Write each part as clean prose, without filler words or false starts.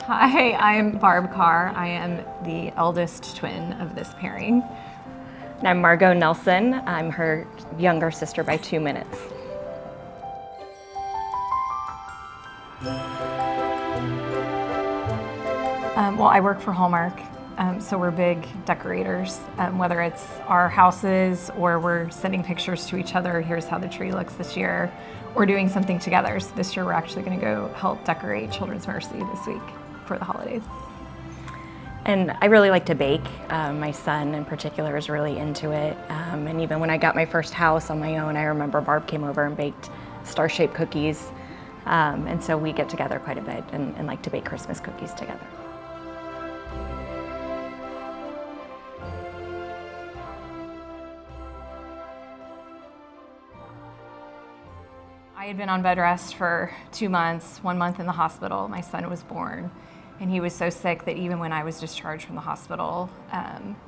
Hi, I'm Barb Carr. I am the eldest twin of this pairing. And I'm Margot Nelson. I'm her younger sister by 2 minutes. Well, I work for Hallmark, so we're big decorators. Whether it's our houses or we're sending pictures to each other, here's how the tree looks this year, or doing something together. So this year we're actually going to go help decorate Children's Mercy this week for the holidays. And I really like to bake. My son in particular is really into it. And even when I got my first house on my own, I remember Barb came over and baked star-shaped cookies. And so we get together quite a bit and like to bake Christmas cookies together. I had been on bed rest for 2 months, 1 month in the hospital. My son was born, and he was so sick that even when I was discharged from the hospital,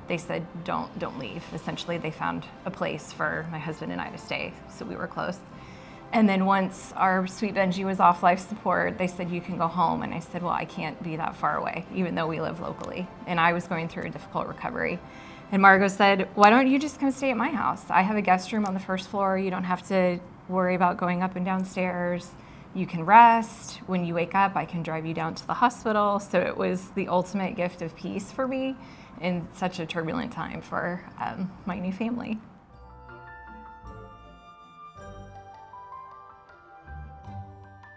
they said, don't leave. Essentially, they found a place for my husband and I to stay, so we were close. And then once our sweet Benji was off life support, they said, you can go home. And I said, well, I can't be that far away, even though we live locally. And I was going through a difficult recovery. And Margot said, why don't you just come stay at my house? I have a guest room on the first floor. You don't have to worry about going up and down stairs. You can rest. When you wake up, I can drive you down to the hospital. So it was the ultimate gift of peace for me in such a turbulent time for my new family.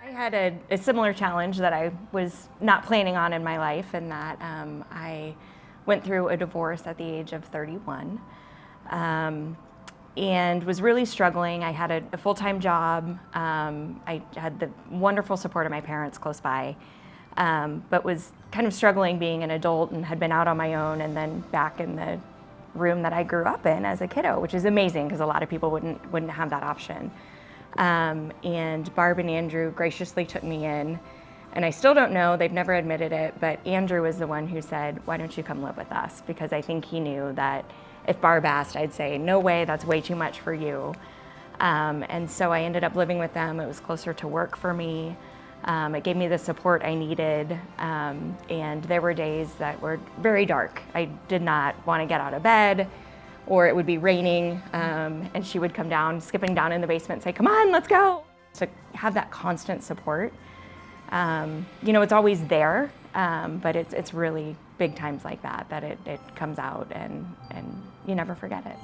I had a similar challenge that I was not planning on in my life, in that I went through a divorce at the age of 31. And was really struggling. I had a full-time job. I had the wonderful support of my parents close by, but was kind of struggling being an adult and had been out on my own and then back in the room that I grew up in as a kiddo, which is amazing because a lot of people wouldn't have that option. And Barb and Andrew graciously took me in. And I still don't know, they've never admitted it, but Andrew was the one who said, why don't you come live with us? Because I think he knew that if Barb asked, I'd say, no way, that's way too much for you. And so I ended up living with them. It was closer to work for me. It gave me the support I needed. And there were days that were very dark. I did not want to get out of bed, or it would be raining, and she would come down, skipping down in the basement and say, come on, let's go. To have that constant support, it's always there, but it's really big times like that it comes out and you never forget it.